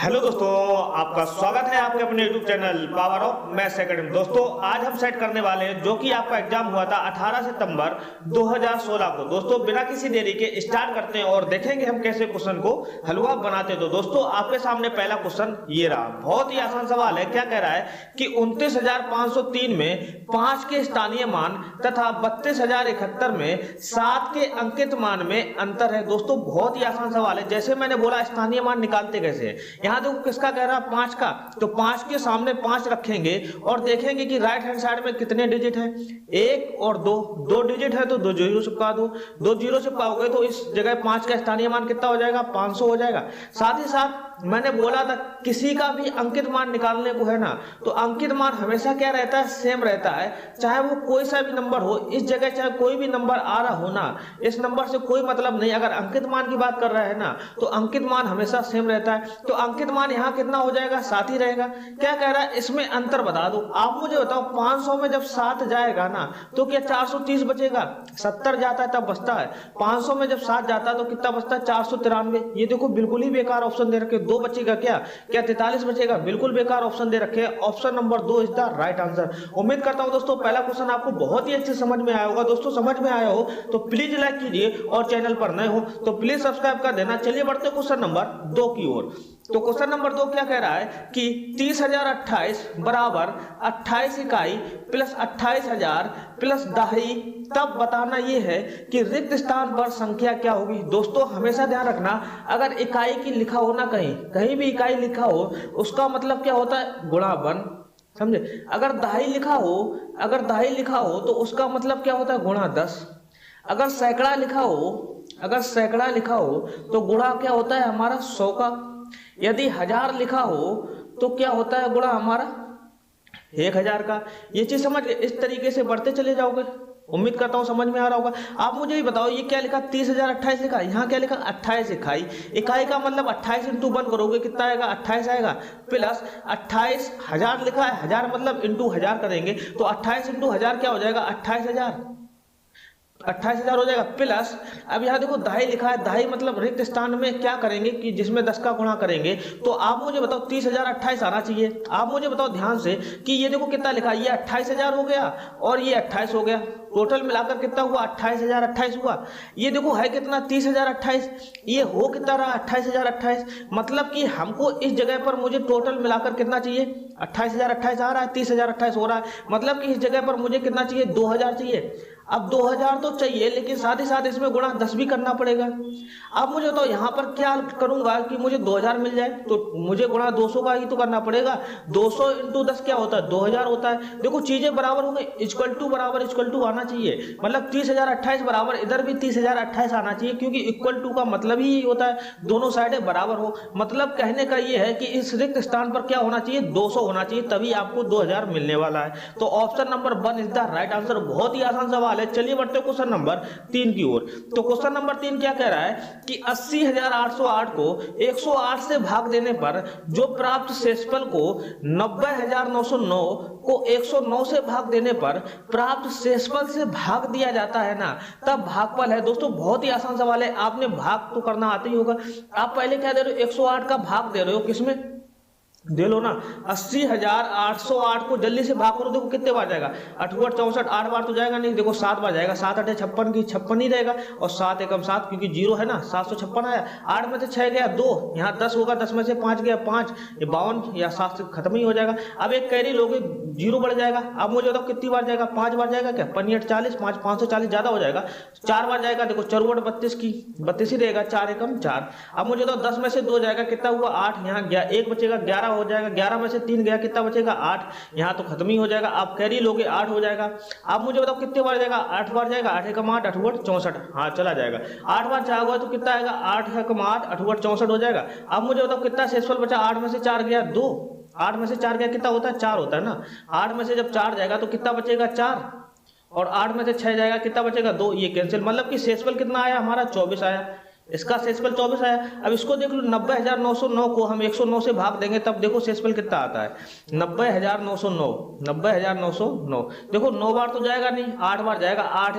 Hello दोस्तों, आपका स्वागत है आपके अपने YouTube channel power of maths academy. दोस्तों आज हम सेट करने वाले हैं जो कि आपका एग्जाम हुआ था 18 सितंबर 2016 को। दोस्तों बिना किसी देरी के स्टार्ट करते हैं और देखेंगे हम कैसे क्वेश्चन को हलवा बनाते हैं। तो दोस्तों आपके सामने पहला क्वेश्चन ये रहा, बहुत ही आसान सवाल है। क्या कह रहा है कि 29,503 में 5 के स्थानीय मान तथा 32,071 में 7 के अंकित मान में अंतर है। दोस्तों बहुत ही आसान सवाल है। जैसे मैंने बोला स्थानीय मान निकालते कैसे, यहां देखो किसका कह रहा है 5 का, तो 5 के सामने 5 रखेंगे और देखेंगे कि राइट हैंड साइड में कितने डिजिट हैं, 1 और 2, 2 डिजिट है तो 2 जीरो चिपका दो, 2 जीरो चिपकाओगे तो इस जगह 5 का स्थानीय मान कितना हो जाएगा, 500 हो जाएगा। साथ ही साथ मैंने बोला था किसी का भी अंकित मान निकालने को है ना, तो अंकित मान हमेशा क्या रहता है, सेम रहता है, चाहे वो कोई सा भी नंबर हो। इस जगह चाहे कोई भी नंबर आ रहा हो ना, इस नंबर से कोई मतलब नहीं। अगर अंकित मान की बात कर रहा है ना तो अंकित मान हमेशा सेम रहता है। तो अंकित मान यहाँ कितना हो जाएगा, 7 ही रहेगा। क्या कह रहा है, इसमें अंतर बता दो। आप मुझे बताओ 500 में जब 7 जाएगा ना तो क्या 430 बचेगा, 70 जाता है तब बचता है। 500 में जब 7 जाता है तो कितना बचता है, 493। ये देखो बिल्कुल ही बेकार ऑप्शन दे रखे, 2 बचेगा क्या 43 बचेगा, बिल्कुल बेकार ऑप्शन दे रखे। Option number 2 is the right answer. उम्मीद करता हूं दोस्तों पहला क्वेश्चन आपको बहुत ही अच्छे समझ में आया होगा। दोस्तों समझ में आया हो तो प्लीज लाइक कीजिए और चैनल पर नए हो तो प्लीज सब्सक्राइब कर देना। चलिए बढ़ते क्वेश्चन नंबर 2 की ओर। तो क्वेश्चन नंबर 2 क्या कह रहा है कि 30,028 बराबर 28 इकाई प्लस 28,000 प्लस 2.5, तब बताना यह है कि रिक्त स्थान पर संख्या क्या होगी। दोस्तों हमेशा ध्यान रखना, अगर इकाई की लिखा हो ना, कहीं भी इकाई लिखा हो उसका मतलब क्या होता है, गुणावन, समझे। अगर 2.5 लिखा हो तो उसका मतलब क्या होता है, गुणा 10। अगर सैकड़ा लिखा हो तो गुणा क्या होता है हमारा 100 का। यदि 1000 लिखा हो तो क्या होता है गुणा हमारा 1000 का। ये चीज समझ, इस तरीके से बढ़ते चले जाओगे। उम्मीद करता हूं समझ में आ रहा होगा। आप मुझे भी बताओ ये क्या लिखा, 30,028 लिखा, यहाँ क्या लिखा 28 इकाई। इकाई का मतलब 28 इंटू 1 करोगे कितना आएगा, 28 आएगा। प्लस 28,000 लिखा है, 1000 मतलब इंटू 1000 करेंगे तो 28 इंटू 1000 क्या हो जाएगा, 28,000 हो जाएगा। प्लस अब यहाँ देखो 2.5 लिखा है, 2.5 मतलब रिक्त स्थान में क्या करेंगे कि जिसमें 10 का गुणा करेंगे। तो आप मुझे बताओ 30,028 आना चाहिए। आप मुझे बताओ ध्यान से कि ये देखो कितना लिखा है, ये 28,000 हो गया और ये 28 हो गया, टोटल मिलाकर कितना हुआ 28,028 हुआ। ये देखो है कितना 30,028, ये हो कितना रहा 28,028। मतलब कि हमको इस जगह पर मुझे टोटल मिलाकर कितना चाहिए, 28,028 आ रहा है, 30,028 हो रहा है। मतलब कि इस जगह पर मुझे कितना चाहिए, 2,000 चाहिए। अब 2,000 तो चाहिए लेकिन साथ ही साथ इसमें गुणा 10 भी करना पड़ेगा। अब मुझे तो यहाँ पर क्या करूंगा कि मुझे 2,000 मिल जाए, तो मुझे गुणा 200 का ही तो करना पड़ेगा। 200 इंटू 10 क्या होता है, 2,000 होता है। देखो चीजें बराबर हो गई, इक्वल टू बराबर इक्वल टू आना चाहिए। मतलब 30,028 बराबर इधर भी 30,028 आना चाहिए, क्योंकि इक्वल टू का मतलब ही होता है दोनों साइडें बराबर हो। मतलब कहने का ये है कि इस रिक्त स्थान पर क्या होना चाहिए, 200 होना चाहिए, तभी आपको 2,000 मिलने वाला है। तो option number 1 is the right answer. बहुत ही आसान सवाल। चलिए बढ़ते क्वेश्चन नंबर 3 की ओर। तो क्वेश्चन नंबर 3 क्या कह रहा है कि 80,808 को 108 से भाग देने पर जो प्राप्त शेषफल को 90,909 को 109 से भाग देने पर प्राप्त शेषफल से भाग दिया जाता है ना, तब भागफल है। दोस्तों बहुत ही आसान सवाल है, आपने भाग तो करना आता ही होगा। आप पहले क्या दे रहे हो, 108 का भाग दे रहे हो, किसमें दे लो ना, 80,808 को जल्दी से भाग करो। देखो कितने बार जाएगा, 8 8 64, 8 बार तो जाएगा नहीं, देखो 7 बार जाएगा। 7 8 56 की 56 ही रहेगा और 7 एकम 7 क्योंकि 0 है ना, 756 आया। 8 में से 6 गया 2, यहाँ 10 होगा, 10 में से 5 गया 5, ये 52 या 7 से खत्म ही हो जाएगा। अब एक कैरी लोगे 0 बढ़ जाएगा। अब मुझे बताओ कितनी बार जाएगा, 5 बार जाएगा क्या, 5 40, 540 ज्यादा हो जाएगा, 4 बार जाएगा। देखो 4 32 की 32 ही रहेगा, 4 एकम 4। अब मुझे तो 10 में से 2 जाएगा, कितना हुआ 8, यहाँ गया 1 बचेगा, 11 हो जाएगा। 11 में से 3 गया, कितना बचेगा 8, यहाँ तो खत्म ही हो जाएगा। आप कैरी लोगे 8 हो जाएगा। आप मुझे बताओ कितने बार जाएगा, 8 बार जाएगा, 8 एकम 8, 8 64, हाँ चला जाएगा। 8 बार चाहोगे तो कितना आएगा, 8 एकम 8, 8 64 हो जाएगा। अब मुझे बताओ कितना शेषफल बचा, 8 में से 4 गया 2, 8 में से 4 गया कितना होता है, 4 होता है ना। 8 में से जब 4 जाएगा तो कितना बचेगा 4, और 8 में से 6 जाएगा कितना बचेगा 2, ये कैंसिल। मतलब कि शेषफल कितना आया हमारा 24 आया। इसका शेषफल 24 आया। अब इसको देख लो, 90,909 को हम 109 से भाग देंगे तब देखो शेषफल कितना आता है, 90,909। देखो 9 बार तो जाएगा नहीं, 8 बार जाएगा। 8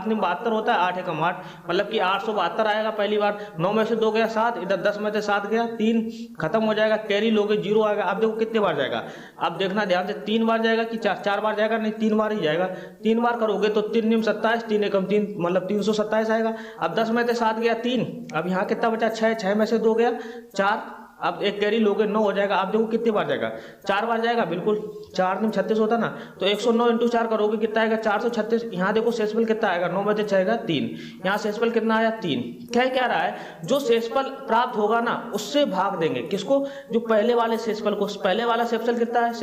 9 72 होता है, 8 1 8, मतलब कि 872 आएगा पहली बार। 9 में से 2 गया 7, इधर 10 में से 7 गया 3, खत्म हो जाएगा, कैरी लोगे 0 आएगा। अब देखो कितने बार जाएगा, अब देखना ध्यान से, 3 बार जाएगा कि 4 बार जाएगा, नहीं 3 बार ही जाएगा। 3 बार करोगे तो 3 9 27, 3 1 3 मतलब 327 आएगा। अब 10 में से 7 गया 3, अब यहाँ कितना बचा 6, 6 में से 2 गया 4, अब एक कैरी लोगे 9 हो जाएगा। आप देखो कितने बार जाएगा, 4 बार जाएगा, बिल्कुल 4 9 36 होता ना, तो 109 × 4 करोगे कितना आएगा 436। यहाँ देखो शेषफल कितना आएगा, 9 में से 6 आएगा 3, यहाँ शेषफल कितना आया 3। क्या रहा है, जो शेषफल प्राप्त होगा ना उससे भाग देंगे किसको, जो पहले वाले शेषफल को। पहले वाला शेषफल कितना है,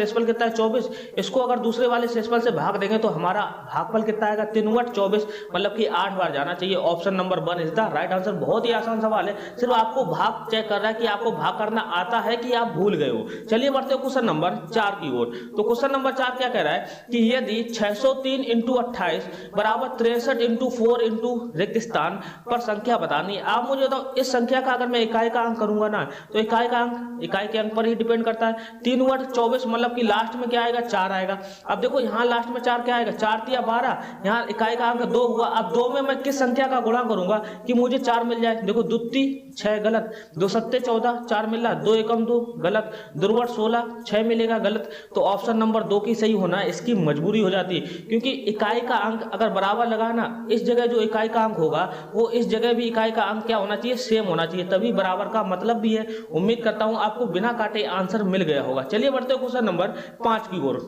24, इसको अगर दूसरे वाले शेषफल से भाग देंगे तो हमारा भागफल कितना आएगा 3/24, मतलब कि 8 बार जाना चाहिए। Option number 1 is the right answer. बहुत ही आसान सवाल है, सिर्फ आपको भाग चेक कर रहा है कि आपको भाग करना आता है कि आप भूल गए हो। चलिए बढ़ते हैं क्वेश्चन नंबर 4 की ओर। तो क्वेश्चन नंबर 4 क्या कह रहा है कि यदि 603 × 28 बराबर 63 × 4 × रिक्त स्थान पर संख्या बतानी। आप मुझे बताओ, इस संख्या का अगर मैं इकाई का अंक करूंगा ना, तो इकाई का अंक इकाई के अंक पर ही डिपेंड करता है। 3/24 मतलब कि लास्ट में क्या आएगा 4 आएगा। अब देखो यहाँ लास्ट में 4 क्या आएगा, 4 × 12, यहाँ इकाई का अंक 2 हुआ। अब 2 में मैं किस संख्या का गुणा करूंगा कि मुझे 4 मिल जाए। देखो 2 3 6 गलत, 2 7 14 4 मिल रहा, 2 1 2 गलत, 2 16 6 मिलेगा गलत। तो ऑप्शन नंबर 2 की सही होना इसकी मजबूरी हो जाती है, क्योंकि इकाई का अंक अगर बराबर लगा ना, इस जगह जो इकाई का अंक होगा वो इस जगह भी इकाई का अंक क्या होना चाहिए, सेम होना चाहिए, तभी बराबर का मतलब भी है। उम्मीद करता हूं आपको बिना काटे आंसर मिल गया होगा। चलिए बढ़ते हैं क्वेश्चन नंबर 5 की ओर।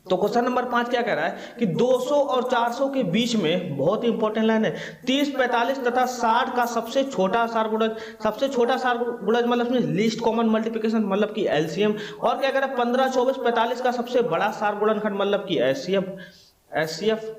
तो क्वेश्चन नंबर 5 क्या कह रहा है कि 200 और 400 के बीच में, बहुत ही इंपॉर्टेंट लाइन है, 30 45 तथा 60 का सबसे छोटा सारगुणज। सबसे छोटा सारगुणज मतलब लीस्ट कॉमन मल्टीप्लिकेशन मतलब कि एलसीएम। और क्या कह रहा है 15 24 45 का सबसे बड़ा सारगुणनखंड मतलब कि एचसीएफ।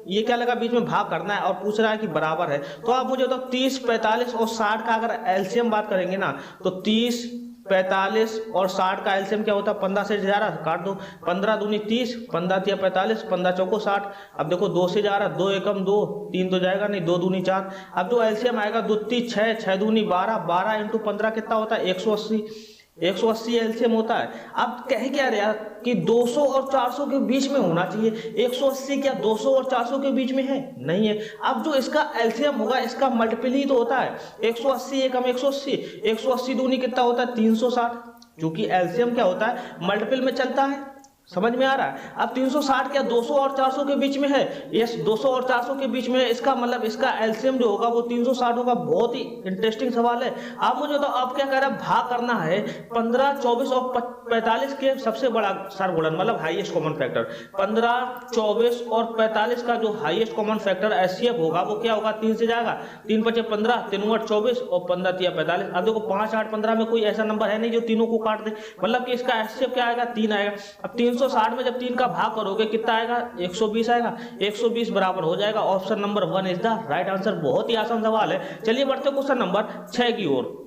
ये क्या लगा, बीच में भाग करना है और पूछ रहा है कि बराबर है। तो आप मुझे बताओ 30 45 और 60 का अगर एलसीएम बात करेंगे ना, तो 30 45 और 60 का एलसीएम क्या होता है, 15 से जा रहा काट दो, 15 दूनी 30, 15 तिया 45, 15 चौको 60। अब देखो 2 से जा रहा, 2 एकम 2, 3 तो जाएगा नहीं, 2 दूनी 4। अब जो एलसीएम आएगा 2 3 6, 6 दूनी 12, 12 × 15 कितना होता है 180 एलसीएम होता है। अब कह क्या रहा कि 200 और 400 के बीच में होना चाहिए। 180 क्या 200 और 400 के बीच में है, नहीं है। अब जो इसका एलसीएम होगा इसका मल्टीपल ही तो होता है, 180 एकम 180, 180 दूनी कितना होता है 360, क्योंकि एलसीएम क्या होता है मल्टीपल में चलता है। समझ में आ रहा है। अब 360 क्या 200 और 400 के बीच में है, यस 200 और 400 के बीच में है। इसका मतलब इसका एलसीएम जो होगा वो 360 होगा। बहुत ही इंटरेस्टिंग सवाल है। आप मुझे बताओ अब क्या कह रहा है, भाग करना है 15 24 और 45 के सबसे बड़ा सारगुणन मतलब हाईएस्ट कॉमन फैक्टर। 15 24 और 45 का जो हाईएस्ट कॉमन फैक्टर एचसीएफ होगा वो क्या होगा, 3 से जाएगा, 3 5 15, 3 8 24 और 15 3 45। अब देखो 5 8 15 में कोई ऐसा नंबर है नहीं जो तीनों को काट दे, मतलब कि इसका एचसीएफ क्या आएगा 3 आएगा। अब 360 में जब 3 का भाग करोगे कितना आएगा 120 आएगा, 120 बराबर हो जाएगा। Option number 1 is the right answer. बहुत ही आसान सवाल है। चलिए बढ़ते हैं क्वेश्चन नंबर 6 की ओर।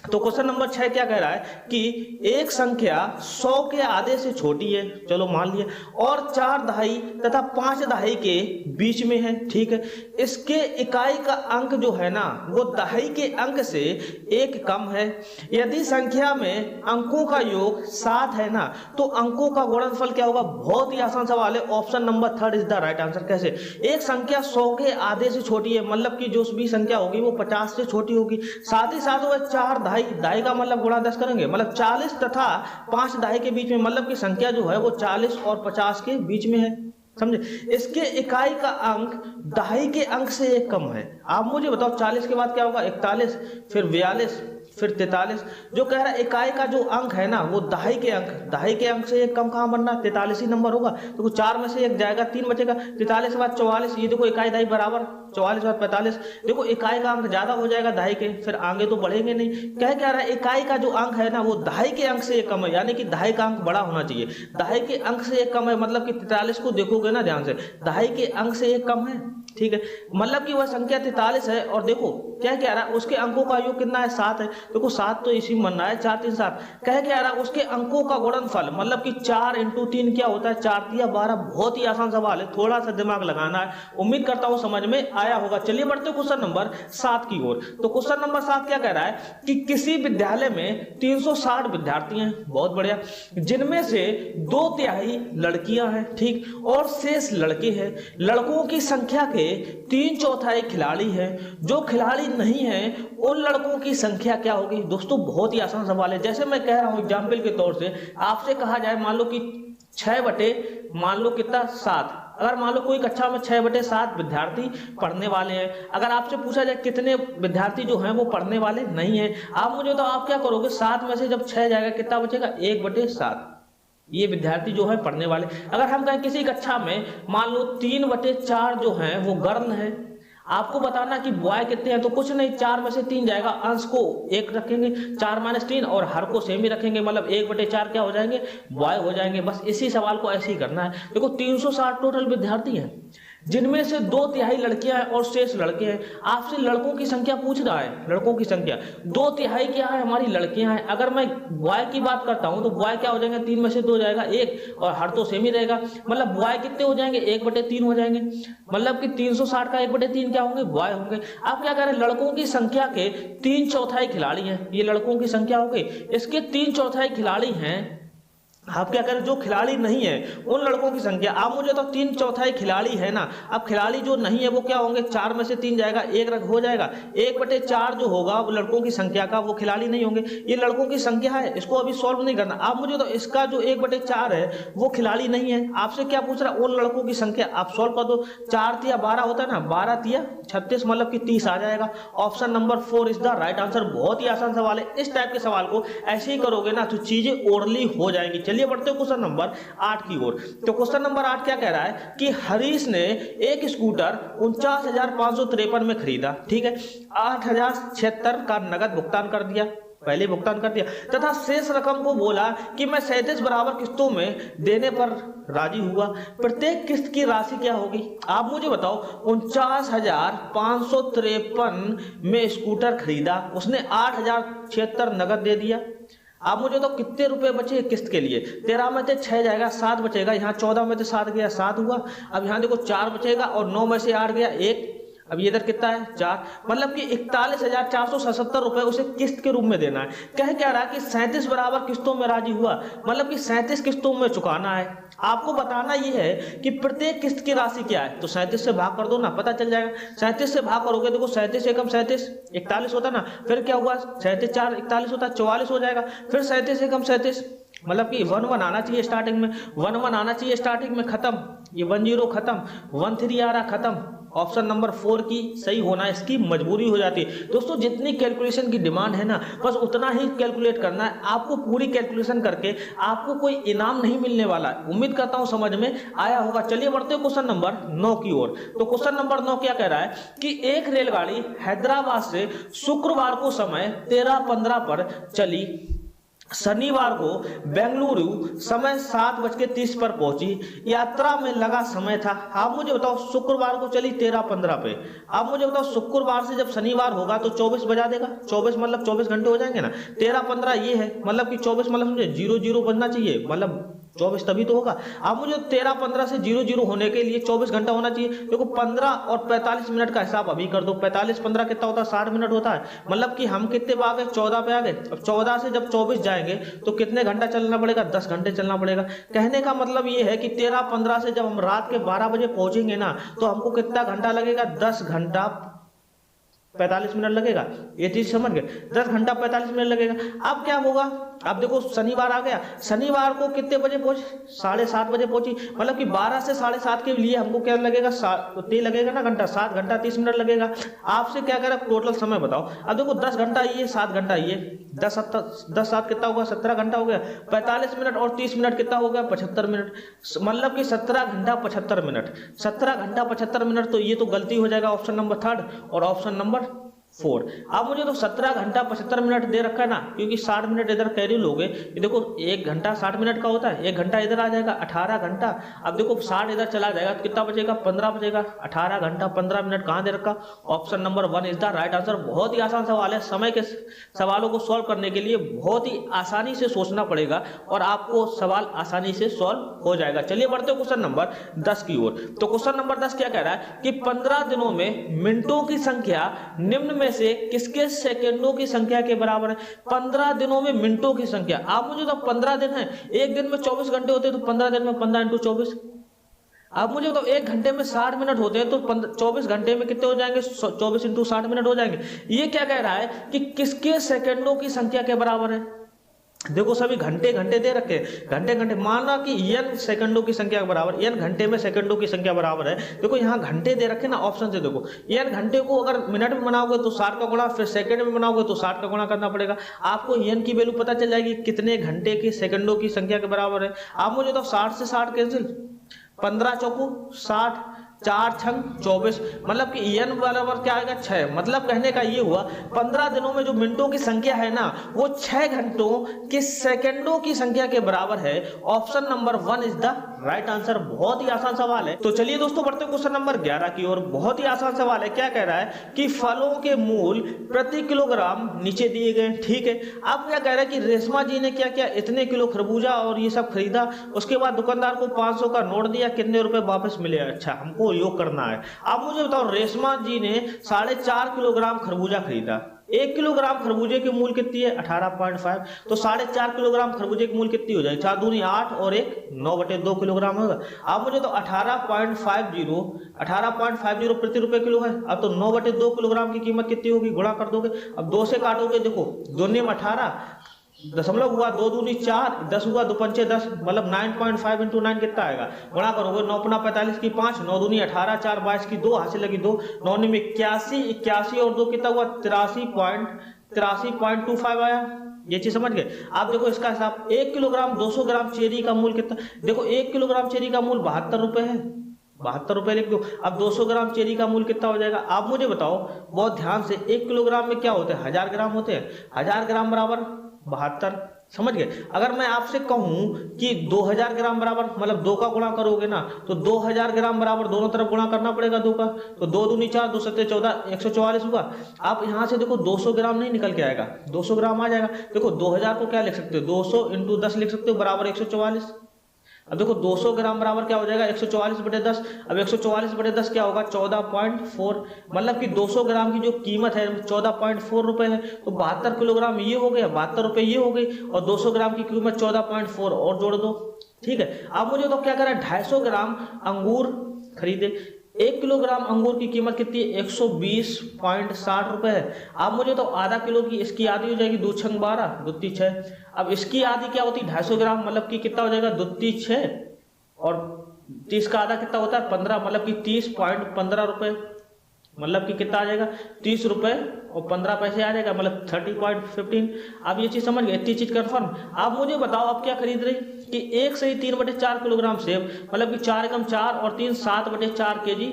तो क्वेश्चन नंबर 6 क्या कह रहा है कि एक संख्या 100 के आधे से छोटी है, चलो मान लिया, और 4 दहाई तथा 5 दहाई के बीच में है, ठीक है। इसके इकाई का अंक जो है ना वो दहाई के अंक से 1 कम है। यदि संख्या में अंकों का योग 7 है ना तो अंकों का गुणनफल क्या होगा। बहुत ही आसान सवाल है। Option number 3 is the right answer. कैसे, एक संख्या 100 के आधे से छोटी है, मतलब कि जो भी संख्या होगी वो 50 से छोटी होगी। साथ ही साथ वह 4 दहाई का मतलब गुणा 10 करेंगे, मतलब 40 तथा 5 दहाई के बीच में, मतलब कि संख्या जो है वो 40 और 50 के बीच में है, समझे। इसके इकाई का अंक दहाई के अंक से 1 कम है। आप मुझे बताओ 40 के बाद क्या होगा, 41, फिर 42, फिर 43। जो कह रहा है इकाई का जो अंक है ना वो दहाई के अंक से 1 कम कहां बन रहा है, 43 ही नंबर होगा। तो 4 में से 1 जाएगा, 3 बचेगा, 43 के बाद 44, ये देखो इकाई दहाई बराबर, 44 बाद 45, देखो इकाई का अंक ज्यादा हो जाएगा दहाई के, फिर आगे तो बढ़ेंगे नहीं। क्या रहा है, इकाई का जो अंक है ना वो दहाई के अंक से 1 कम है, यानी कि दहाई का अंक बड़ा होना चाहिए। दहाई के अंक से 1 कम है, मतलब कि 43 को देखोगे ना ध्यान से, दहाई के अंक से 1 कम है। ठीक है, मतलब कि वह संख्या 43 है। और देखो क्या कह रहा है, उसके अंकों का योग कितना है, 7 है। देखो 7 तो इसी में बन रहा है, 4 3 7। कह रहा है उसके अंकों का गुणनफल, मतलब कि 4 × 3 क्या होता है, 4 × 12। बहुत ही आसान सवाल है, थोड़ा सा दिमाग लगाना है। उम्मीद करता हूं समझ में आया होगा। चलिए बढ़ते क्वेश्चन नंबर 7 की ओर। तो क्वेश्चन नंबर 7 क्या कह रहा है कि किसी विद्यालय में 360 विद्यार्थी हैं, बहुत बढ़िया, जिनमें से 2/3 लड़कियां हैं, ठीक, और शेष लड़के हैं। लड़कों की संख्या के 3/4 खिलाड़ी हैं, जो खिलाड़ी नहीं है उन लड़कों की संख्या क्या होगी। दोस्तों बहुत ही आसान सवाल है। जैसे मैं कह रहा हूं एग्जाम्पल के तौर से, आपसे कहा जाए मान लो कि 6 बटे मान लो कितना 7, अगर मान लो कोई कक्षा में 6/7 विद्यार्थी पढ़ने वाले हैं, अगर आपसे पूछा जाए कितने विद्यार्थी जो हैं वो पढ़ने वाले नहीं है, आप मुझे तो आप क्या करोगे, 7 में से जब 6 जाएगा कितना बचेगा, 1/7 ये विद्यार्थी जो है पढ़ने वाले। अगर हम कहें किसी कक्षा में मान लो 3/4 जो है वो गर्ल है, आपको बताना कि बॉय कितने हैं, तो कुछ नहीं, 4 में से 3 जाएगा, अंश को 1 रखेंगे, 4 - 3 और हर को सेम ही रखेंगे, मतलब 1/4 क्या हो जाएंगे, बॉय हो जाएंगे। बस इसी सवाल को ऐसे ही करना है। देखो 360 टोटल विद्यार्थी हैं, जिनमें से 2/3 लड़कियां हैं और शेष लड़के हैं। आपसे लड़कों की संख्या पूछ रहा है, लड़कों की संख्या 2/3 क्या है, हमारी लड़कियां हैं। अगर मैं बॉय की बात करता हूं तो बॉय क्या हो जाएंगे, 3 में से 2 जाएगा 1 और हर तो सेम ही रहेगा, मतलब बॉय कितने हो जाएंगे, 1/3 हो जाएंगे, मतलब कि 360 का 1/3 क्या होंगे, बॉय होंगे। आप क्या कह रहे हैं, लड़कों की संख्या के 3/4 खिलाड़ी हैं, ये लड़कों की संख्या हो गई, इसके 3/4 खिलाड़ी हैं। आप क्या करें, जो खिलाड़ी नहीं है उन लड़कों की संख्या, आप मुझे तो 3/4 खिलाड़ी है ना, अब खिलाड़ी जो नहीं है वो क्या होंगे, 4 में से 3 जाएगा, 1 रख हो जाएगा, 1/4 जो होगा वो लड़कों की संख्या का, वो खिलाड़ी नहीं होंगे, ये लड़कों की संख्या है, इसको अभी सॉल्व नहीं करना। आप मुझे तो इसका जो 1/4 है वो खिलाड़ी नहीं है, आपसे क्या पूछ रहा है, उन लड़कों की संख्या, आप सॉल्व कर दो। 4 × 12 होता है ना, 12 × 36 मतलब कि 30 आ जाएगा। Option number 4 is the right answer. बहुत ही आसान सवाल है, इस टाइप के सवाल को ऐसे ही करोगे ना तो चीजें ओरली हो जाएंगी। चलिए बढ़ते हो क्वेश्चन नंबर 8 की ओर। तो क्वेश्चन नंबर 8 क्या कह रहा है कि हरीश ने एक स्कूटर 49,553 में खरीदा, ठीक है, 8,076 का नगद भुगतान कर दिया, पहले भुगतान कर दिया, तथा शेष रकम को बोला कि मैं 37 बराबर किस्तों में देने पर राजी हुआ। प्रत्येक किस्त की राशि क्या होगी, आप मुझे बताओ। 49,553 में स्कूटर खरीदा, उसने 8,076 नगद दे दिया। आप मुझे तो कितने रुपए बचे किस्त के लिए, 13 में से 6 जाएगा, 7 बचेगा, यहाँ 14 में से 7 गया, 7 हुआ। अब यहाँ देखो 4 बचेगा और 9 में से 8 गया, 1। अब ये इधर कितना है, 4, मतलब कि 41,477 रुपए उसे किस्त के रूप में देना है। कह रहा है कि 37 बराबर किस्तों में राजी हुआ, मतलब कि 37 किस्तों में चुकाना है। आपको बताना ये है कि प्रत्येक किस्त की राशि क्या है, तो 37 से भाग कर दो ना, पता चल जाएगा। 37 से भाग करोगे, देखो 37 एकम 37 41 होता ना, फिर क्या हुआ, 37 4 41 होता, 44 हो जाएगा, फिर 37 एकम 37, मतलब कि 1 आना चाहिए स्टार्टिंग में, 1 आना चाहिए स्टार्टिंग में, खत्म, ये 10 खत्म, 13 आ रहा, खत्म। ऑप्शन नंबर 4 की सही होना इसकी मजबूरी हो जाती है। दोस्तों जितनी कैलकुलेशन की डिमांड है ना, बस उतना ही कैलकुलेट करना है आपको, पूरी कैलकुलेशन करके आपको कोई इनाम नहीं मिलने वाला है। उम्मीद करता हूं समझ में आया होगा। चलिए बढ़ते हैं क्वेश्चन नंबर 9 की ओर। तो क्वेश्चन नंबर 9 क्या कह रहा है कि एक रेलगाड़ी हैदराबाद से शुक्रवार को समय 13:15 पर चली, शनिवार को बेंगलुरु समय 7:30 पर पहुंची। यात्रा में लगा समय था, आप मुझे बताओ, शुक्रवार को चली 13:15 पे, आप मुझे बताओ शुक्रवार से जब शनिवार होगा तो 24 बजा देगा, 24 मतलब 24 घंटे हो जाएंगे ना, 13:15 ये है, मतलब कि 24 मतलब समझे 00 बजना चाहिए, मतलब 24 तभी तो होगा। आप मुझे 13:15 से 00 होने के लिए 24 घंटा होना चाहिए। देखो 15 और 45 मिनट का हिसाब अभी कर दो, 45 15 कितना होता है, 60 मिनट होता है, मतलब कि हम कितने पे आ गए, 14 पे आ गए। अब 14 से जब 24 जाएंगे तो कितने घंटा चलना पड़ेगा, 10 घंटे चलना पड़ेगा। कहने का मतलब ये है कि 13:15 से जब हम रात के 12 बजे पहुंचेंगे ना, तो हमको कितना घंटा लगेगा, 10 घंटा 45 मिनट लगेगा। ये चीज समझ गए, 10 घंटा 45 मिनट लगेगा। अब क्या होगा, अब देखो शनिवार आ गया, शनिवार को कितने बजे पहुंची, 7:30 बजे पहुंची, मतलब कि 12 से 7:30 के लिए हमको क्या लगेगा, तो लगेगा ना घंटा, 7 घंटा 30 मिनट लगेगा। आपसे क्या करें, टोटल समय बताओ। अब देखो 10 घंटा ये, 7 घंटा ये, 10 7 कितना होगा, 17 घंटा हो गया। 45 मिनट और 30 मिनट कितना हो गया, 75 मिनट, मतलब कि 17 घंटा 75 मिनट, 17 घंटा 75 मिनट। तो ये तो गलती हो जाएगा ऑप्शन नंबर 3 और ऑप्शन नंबर 4। अब मुझे तो 17 घंटा 75 मिनट दे रखा है ना, क्योंकि 60 मिनट इधर कैरी लोगे, ये देखो 1 घंटा 60 मिनट का होता है, 1 घंटा इधर आ जाएगा 18 घंटा। अब देखो 60 इधर चला जाएगा तो कितना बचेगा, 15 बचेगा। 18 घंटा 15 मिनट कहाँ दे रखा, option number 1 is the right answer. बहुत ही आसान सवाल है, समय के सवालों को सॉल्व करने के लिए बहुत ही आसानी से सोचना पड़ेगा और आपको सवाल आसानी से सॉल्व हो जाएगा। चलिए बढ़ते हैं क्वेश्चन नंबर 10 की ओर। तो क्वेश्चन नंबर 10 क्या कह रहा है कि 15 दिनों में मिनटों की संख्या निम्न में से किसके सेकंडों की संख्या के बराबर है। 15 दिनों में मिनटों की संख्या, आप मुझे तो 15 दिन है, एक दिन में 24 घंटे होते हैं, तो 15 दिन में 15 × 24। आप मुझे तो 1 घंटे में 60 मिनट होते हैं, तो 24 घंटे में कितने हो जाएंगे, 24 × 60 मिनट हो जाएंगे। ये क्या कह रहा है कि किसके सेकंडों की संख्या के बराबर है। देखो सभी घंटे घंटे दे रखे, घंटे घंटे, माना कि n सेकंडों की संख्या के बराबर, n घंटे में सेकंडों की संख्या बराबर है। देखो यहाँ घंटे दे रखे ना ऑप्शन से, देखो n घंटे को अगर मिनट में बनाओगे तो 60 का गुणा, फिर सेकंड में बनाओगे तो 60 का गुणा करना पड़ेगा। आपको n की वैल्यू पता चल जाएगी कितने घंटे की सेकंडों की संख्या के बराबर है। आप मुझे तो 60 से 60 कैंसिल, 15 चौको 60, 4 छंग 24, मतलब कि n बराबर क्या आएगा 6। मतलब कहने का ये हुआ 15 दिनों में जो मिनटों की संख्या है ना, वो 6 घंटों के सेकंडों की संख्या के बराबर है। Option number 1 is the right answer. बहुत ही आसान सवाल है। तो चलिए दोस्तों बढ़ते हैं क्वेश्चन नंबर 11 की ओर। बहुत ही आसान सवाल है। क्या कह रहा है कि फलों के मूल प्रति किलोग्राम नीचे दिए गए, ठीक है। अब क्या कह रहा है कि रेशमा जी ने क्या किया, इतने किलो खरबूजा और ये सब खरीदा, उसके बाद दुकानदार को 500 का नोट दिया, कितने रुपए वापस मिले। अच्छा, हमको योग करना है। अब मुझे बताओ, रेशमा जी ने 4.5 किलोग्राम खरबूजा खरीदा, 1 किलोग्राम खरबूजे की मूल कितनी है 18.5, तो 4.5 किलोग्राम खरबूजे की मूल कितनी हो जाएगी, 4 दूनी 8 और 1 9/2 किलोग्राम होगा। अब मुझे तो 18.50 प्रति रुपए किलो है। अब तो 9/2 किलोग्राम की कीमत कितनी होगी, गुणा कर दोगे। अब 2 से काटोगे, देखो 2 में 18, दशमलव हुआ, 2 दूनी 4, 10 हुआ, 2 पंचे 10, मतलब 9.5 × 9 कितना आएगा, गुणा करोगे। 9 × 45 की 5, 9 दूनी 18, 4 22 की 2, हासिल लगी 2, 9 में 81, 81 और 2 कितना हुआ 83.25 आया। ये चीज समझ गए। आप देखो इसका हिसाब, 1 किलोग्राम 200 ग्राम चेरी का मूल कितना, देखो 1 किलोग्राम चेरी का मूल 72 रुपए है, 72 रुपए लिख दो। अब 200 ग्राम चेरी का मूल कितना हो जाएगा, आप मुझे बताओ बहुत ध्यान से। 1 किलोग्राम में क्या होते हैं, 1000 ग्राम होते हैं, 1000 ग्राम बराबर 72, समझ गए। अगर मैं आपसे कहूं कि 2000 ग्राम बराबर, मतलब 2 का गुणा करोगे ना, तो 2000 ग्राम बराबर दोनों तरफ गुणा करना पड़ेगा 2 का, तो 2 दूनी 4, 2 सत्ते 14, 144 हुआ। आप यहां से देखो 200 ग्राम नहीं निकल के आएगा, 200 ग्राम आ जाएगा। देखो 2000 को क्या लिख सकते हो, 200 × 10 लिख सकते हो, बराबर 144। अब देखो 200 ग्राम बराबर क्या हो जाएगा 144/10। अब 144/10 क्या होगा 14.4, मतलब कि 200 ग्राम की जो कीमत है 14.4 रुपए है। तो 72 किलोग्राम ये हो गया, 72 रुपए ये हो गई, और 200 ग्राम की कीमत 14.4 और जोड़ दो, ठीक है। अब मुझे तो क्या करा, 250 ग्राम अंगूर खरीदे। 1 किलोग्राम अंगूर की कीमत कितनी है 120.60 रुपए है। अब मुझे तो आधा किलो की इसकी आधी हो जाएगी, 2 छंग 12, 2 × 6। अब इसकी आधी क्या होती है 250 ग्राम, मतलब कि कितना हो जाएगा 2 × 6, और 30 का आधा कितना होता है 15, मतलब कि 30.15 रुपए, मतलब कि कितना आ जाएगा 30 रुपए और 15 पैसे आ जाएगा, मतलब 30.15। अब ये चीज समझ गए, इतनी चीज कंफर्म। आप मुझे बताओ आप क्या खरीद रही कि 1 से 3/4 किलोग्राम सेब, मतलब कि 4 × 4 और 3 7/4 kg,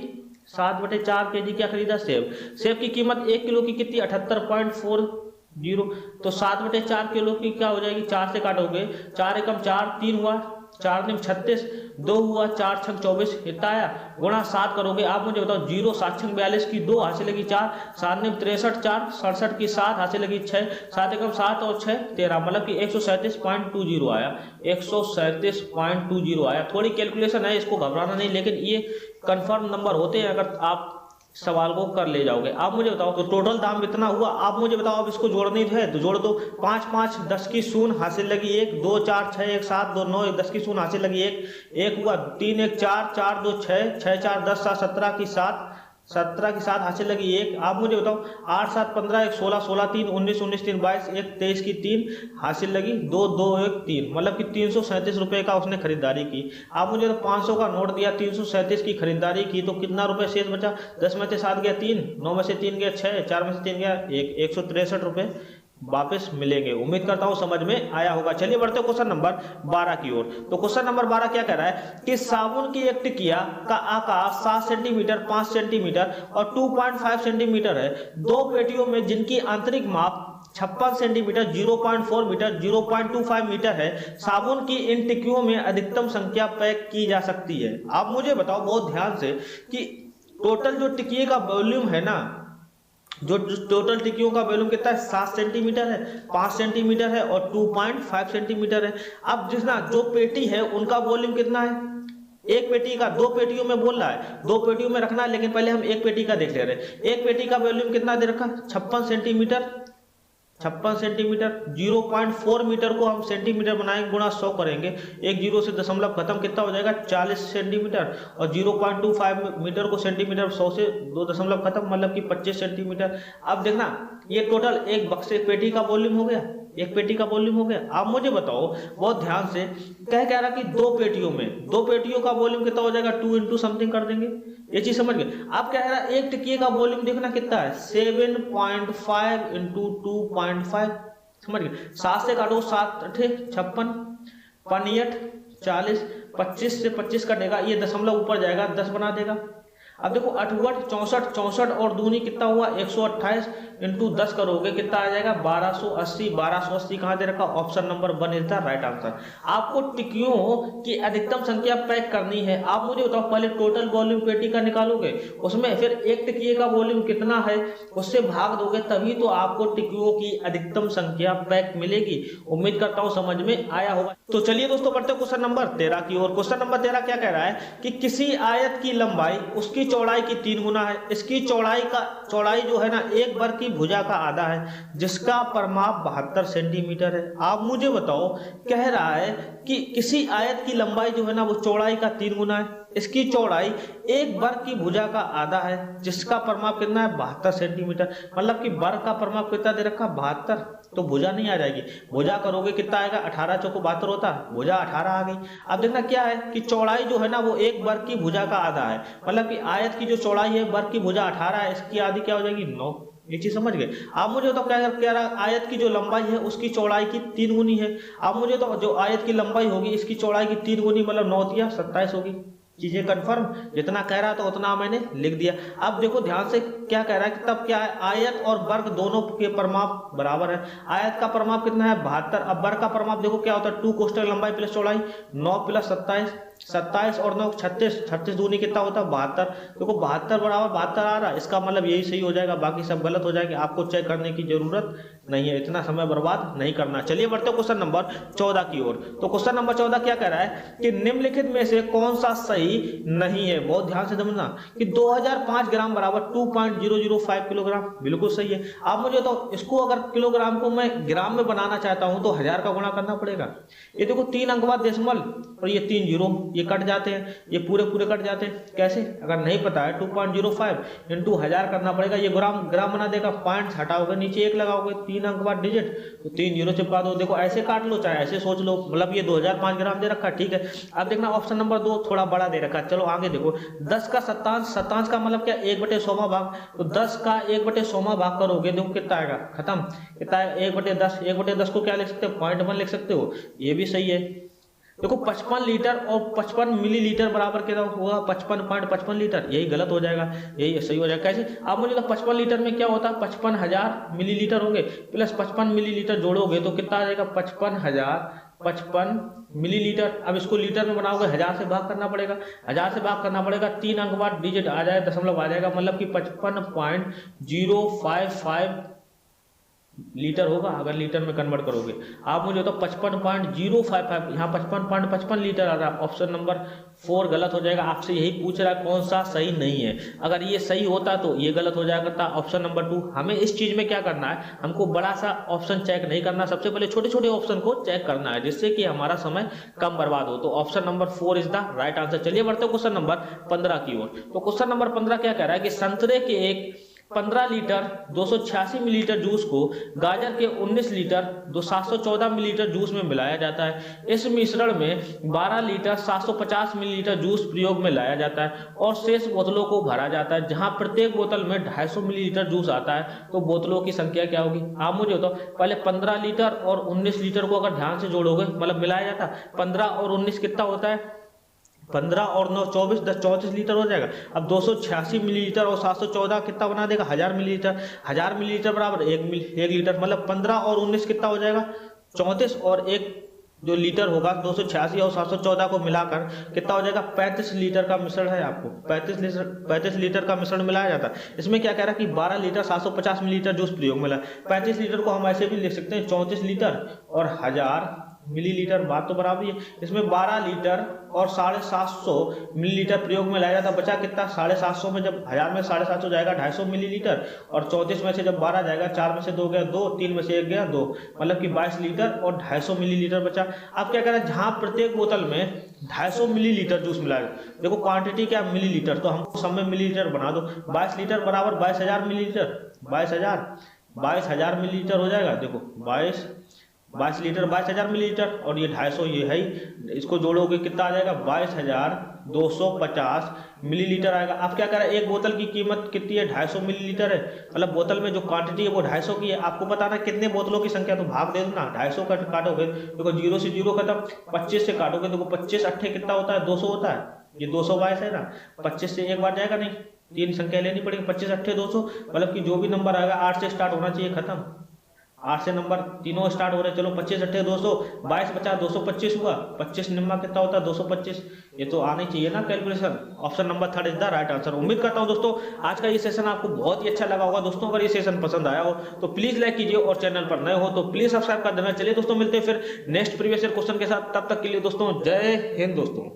7/4 kg क्या खरीदा सेब। सेब की कीमत 1 किलो की कितनी 78.40, तो 7/4 किलो की क्या हो जाएगी, 4 से काटोगे, 4 × 4 3 हुआ, 4 × 36, 2 हुआ, 4 छंग 24 इतना आया, गुणा 7 करोगे। आप मुझे बताओ 0 7 छंग 42 की 2 हासिल लगी 4, 7 × 63 4, 67 की 7 हासिल लगी 6, 7 × 7 और 6 13, मतलब कि 137.20 आया, 137.20 आया। थोड़ी कैलकुलेशन है, इसको घबराना नहीं, लेकिन ये कंफर्म नंबर होते हैं अगर आप सवाल को कर ले जाओगे। आप मुझे बताओ तो टोटल दाम कितना हुआ, आप मुझे बताओ। अब इसको जोड़नी है तो जोड़ दो, 5 5 10 की 0 हासिल लगी 1, 2 4 6 1 7 2 9 10 की 0 हासिल लगी 1 हुआ, 3 1 4 4 2 6 6 4 10 7 17 की 7 17 की 7 हासिल लगी 1। आप मुझे बताओ 8 7 15 1 16 16 3 19 19 3 22 1 23 की 3 हासिल लगी 2 2 1 3, मतलब कि 337 रुपए का उसने खरीदारी की। आप मुझे तो 500 का नोट दिया, 337 की खरीदारी की, तो कितना रुपए शेष बचा, 10 में से 7 गया 3, 9 में से 3 गया 6, 4 में से 3 गया 1, 163 रुपए वापस मिलेंगे। उम्मीद करता हूं समझ में आया होगा। चलिए बढ़ते हैं क्वेश्चन नंबर 12 की ओर। तो क्वेश्चन नंबर 12 क्या कह रहा है कि साबुन की एक टिकिया का आकार 7 सेंटीमीटर, 5 सेंटीमीटर और 2.5 सेंटीमीटर है। दो पेटियों में जिनकी आंतरिक माप 56 सेंटीमीटर, 0.4 मीटर, 0.25 मीटर है। साबुन की इन टिकियों में अधिकतम संख्या पैक की जा सकती है। आप मुझे बताओ बहुत ध्यान से कि टोटल जो टिकिए का वॉल्यूम है ना, जो टोटल टिकियों का वॉल्यूम कितना है, 7 सेंटीमीटर है, 5 सेंटीमीटर है और 2.5 सेंटीमीटर है। अब जिसना जो पेटी है उनका वॉल्यूम कितना है, एक पेटी का, दो पेटियों में बोल रहा है, दो पेटियों में रखना है, लेकिन पहले हम एक पेटी का देख ले रहे हैं। एक पेटी का वॉल्यूम कितना दे रखा, 56 सेंटीमीटर, 56 सेंटीमीटर। 0.4 मीटर को हम सेंटीमीटर बनाएंगे, गुणा 100 करेंगे, एक जीरो से दशमलव खत्म, कितना हो जाएगा 40 सेंटीमीटर। और 0.25 मीटर को सेंटीमीटर 100 से 2 दशमलव खत्म, मतलब कि 25 सेंटीमीटर। अब देखना ये टोटल एक बक्से पेटी का वॉल्यूम हो गया, एक पेटी का वॉल्यूम हो गया। आप मुझे बताओ बहुत ध्यान से, कह रहा कि दो पेटियों का वॉल्यूम कितना हो जाएगा, 2 इंटू समथिंग कर देंगे, ये चीज समझ गए। आप कह रहा एक टिकिए का वॉल्यूम देखना कितना है, 7.5 इंटू 2.5, समझ गए। 7 से काटो 7 अठे 56, 5 40, 25 से 25 कटेगा, ये दशमलव ऊपर जाएगा, 10 बना देगा। अब देखो 8 64, 64 और दूनी कितना हुआ 128 इंटू 10 करोगे कितना आ जाएगा 1280। 1280 कहाँ दे रखा, option number 1 is the right answer. आपको टिकियों की अधिकतम संख्या पैक करनी है। आप मुझे बताओ पहले टोटल वॉल्यूम पेटी का निकालोगे, उसमें फिर एक टिकिए का वॉल्यूम कितना है उससे भाग दोगे, तभी तो आपको टिकियों की अधिकतम संख्या पैक मिलेगी। उम्मीद करता हूं समझ में आया होगा। तो चलिए दोस्तों बढ़ते हैं क्वेश्चन नंबर 13 की ओर। क्वेश्चन नंबर 13 क्या कह रहा है कि किसी आयत की लंबाई उसकी चौड़ाई की 3 गुना है। इसकी चौड़ाई जो है ना एक वर्ग की भुजा का आधा है, जिसका परिमाप 72 सेंटीमीटर है। आप मुझे बताओ, कह रहा है कि किसी आयत की लंबाई जो है ना वो चौड़ाई का 3 गुना है, इसकी चौड़ाई एक वर्ग की भुजा का आधा है, जिसका परिमाप कितना है 72 सेंटीमीटर। मतलब कि वर्ग का परिमाप कितना दे रखा 72, तो भुजा नहीं आ जाएगी। भुजा करोगे कितना आएगा, 18 चौको 72 होता है, भुजा 18 आ गई। अब देखना क्या है कि चौड़ाई जो है ना वो एक वर्ग की भुजा का आधा है, मतलब कि आयत की जो चौड़ाई है वर्ग की भुजा 18 है, इसकी आधी क्या हो जाएगी 9। ये चीज समझ गए। आप मुझे तो क्या रहा, आयत की जो लंबाई है उसकी चौड़ाई की 3 गुनी है। आप मुझे तो जो आयत की लंबाई होगी इसकी चौड़ाई की 3 गुनी, मतलब 9 या 27 होगी। चीजें कंफर्म, जितना कह रहा था उतना मैंने लिख दिया। अब देखो ध्यान से क्या कह रहा है कि तब क्या है, आयत और वर्ग दोनों के परिमाप बराबर है। आयत का परिमाप कितना है 72, अब वर्ग का परिमाप देखो क्या होता है 2 कोष्ठक लंबाई प्लस चौड़ाई, 9 प्लस 27, 27 और 9 36, 36 दूनी कितना होता है 72। देखो 72 बराबर 72 आ रहा है, इसका मतलब यही सही हो जाएगा, बाकी सब गलत हो जाएगा। आपको चेक करने की जरूरत नहीं है, इतना समय बर्बाद नहीं करना। चलिए बढ़ते क्वेश्चन नंबर 14 की ओर। तो क्वेश्चन नंबर 14 क्या कह रहा है कि निम्नलिखित में से कौन सा सही नहीं है। बहुत ध्यान से समझना कि 2005 ग्राम बराबर 2.005 किलोग्राम, बिल्कुल सही है। आप मुझे तो इसको अगर किलोग्राम को मैं ग्राम में बनाना चाहता हूं तो 1000 का गुणा करना पड़ेगा। ये देखो 3 अंक बाद डेसिमल और ये 3 जीरो, ये कट जाते हैं, ये पूरे कट जाते हैं। कैसे, अगर नहीं पता है 2.05 इंटू 1000 करना पड़ेगा, ये ग्राम बना देगा। पॉइंट हटाओगे, नीचे 1 लगाओगे, 3 अंक बाद डिजिट, तो 3 जीरो चिपका दो। देखो ऐसे काट लो चाहे ऐसे सोच लो, मतलब ये 2005 ग्राम दे रखा, ठीक है। अब देखना ऑप्शन नंबर 2 थोड़ा बड़ा दे रखा। चलो आगे देखो, 10 का 27 का मतलब क्या 1/100वां भाग, तो 10 का 1/100वां भाग करोगे, देखो कितना आएगा, खत्म, कितना है 1/10। 1/10 को क्या लिख सकते हो 0.1 लिख सकते हो, ये भी सही है। देखो 55 लीटर और 55 मिलीलीटर बराबर कितना होगा 55.55 लीटर, यही गलत हो जाएगा, यही सही हो जाएगा। कैसे, आप मुझे तो 55 लीटर में क्या होता है 55,000 मिलीलीटर होंगे, प्लस 55 मिलीलीटर जोड़ोगे तो कितना आ जाएगा 55,055 मिलीलीटर। अब इसको लीटर में बनाओगे 1000 से भाग करना पड़ेगा, 1000 से भाग करना पड़ेगा, 3 अंक बाद डिजिट आ जाए, दशमलव आ जाएगा, मतलब कि 55.055 लीटर होगा अगर लीटर में कन्वर्ट करोगे। आप मुझे तो 55.055, यहाँ 55.55 लीटर आ रहा है। ऑप्शन नंबर 4 गलत हो जाएगा। आपसे यही पूछ रहा है कौन सा सही नहीं है। अगर ये सही होता तो ये गलत हो जाएगा था ऑप्शन नंबर 2। हमें इस चीज में क्या करना है, हमको बड़ा सा ऑप्शन चेक नहीं करना, सबसे पहले छोटे छोटे ऑप्शन को चेक करना है, जिससे कि हमारा समय कम बर्बाद हो। तो option number 4 is the right answer. चलिए बढ़ते क्वेश्चन नंबर 15 की ओर। तो क्वेश्चन नंबर 15 क्या कह रहा है कि संतरे के एक 15 लीटर 286 मिलीलीटर जूस को गाजर के 19 लीटर 714 मिलीलीटर जूस में मिलाया जाता है। इस मिश्रण में 12 लीटर 750 मिलीलीटर जूस प्रयोग में लाया जाता है और शेष बोतलों को भरा जाता है। जहां प्रत्येक बोतल में 250 मिलीलीटर जूस आता है तो बोतलों की संख्या क्या होगी? आप मुझे बताओ। पहले 15 लीटर और 19 लीटर को अगर ध्यान से जोड़ोगे, मतलब मिलाया जाता, 15 और 19 कितना होता है? 15 और 9 24, 10 34 लीटर हो जाएगा। अब 286 मिलीलीटर और 714 कितना बना देगा? 1000 मिलीलीटर। 1000 मिलीलीटर बराबर 1 लीटर, मतलब 15 और 19 कितना हो जाएगा? 34, और एक जो लीटर होगा 286 और 714 को मिलाकर कितना हो जाएगा? 35 लीटर का मिश्रण है। आपको 35 लीटर का मिश्रण मिलाया जाता है। इसमें क्या कह रहा है कि 12 लीटर 750 मिलीलीटर जूस प्रयोग में। 35 लीटर को हम ऐसे भी लिख सकते हैं 34 लीटर और 1000 मिलीलीटर, बात तो बराबर है। इसमें 12 लीटर और 750 मिलीलीटर प्रयोग में लाया जाता है। बचा कितना? 750 में जब 1000 में 750 जाएगा 250 मिलीलीटर, और 34 में से जब 12 जाएगा, 4 में से 2 गया 2, 3 में से 1 गया 2, मतलब कि 22 लीटर और 250 मिलीलीटर बचा। अब क्या कह रहा है? जहां प्रत्येक बोतल में 250 मिलीलीटर जूस मिलाया, देखो क्वांटिटी क्या? मिलीलीटर, तो हमको सब में मिलीलीटर बना दो। 22 लीटर बराबर 22,000 मिलीलीटर, 22,000 मिलीलीटर हो जाएगा। देखो 22 लीटर 22,000 मिलीलीटर, और ये 250 ये है, इसको जोड़ोगे कितना आ जाएगा? 22,250 मिलीलीटर आएगा। अब क्या करें? एक बोतल की कीमत कितनी है? 250 मिलीलीटर है, मतलब बोतल में जो क्वांटिटी है वो 250 की है। आपको बताना कितने बोतलों की संख्या, तो भाग दे दो ना। 250 का काटोगे, देखो 0 से 0 खत्म, 25 से काटोगे, देखो 25 अट्ठे कितना होता है? 200 होता है। ये 222 है ना, 25 से एक बार जाएगा नहीं, 3 संख्या लेनी पड़ेगी। 25 अट्ठे 200, मतलब कि जो भी नंबर आएगा 8 से स्टार्ट होना चाहिए, खत्म। 8 से नंबर तीनों स्टार्ट हो रहे हैं। चलो 25 अट्ठे 200, 22 बचा 225 हुआ, 25 निम्मा कितना होता है? 225। ये तो आनी चाहिए ना calculation. Option number 3 is the right answer. उम्मीद करता हूं दोस्तों आज का ये सेशन आपको बहुत ही अच्छा लगा होगा। दोस्तों अगर ये सेशन पसंद आया हो तो प्लीज लाइक कीजिए, और चैनल पर नए हो तो प्लीज सब्सक्राइब कर देना। चलिए दोस्तों मिलते हैं फिर नेक्स्ट प्रीवियस ईयर क्वेश्चन के साथ। तब तक के लिए दोस्तों जय हिंद दोस्तों।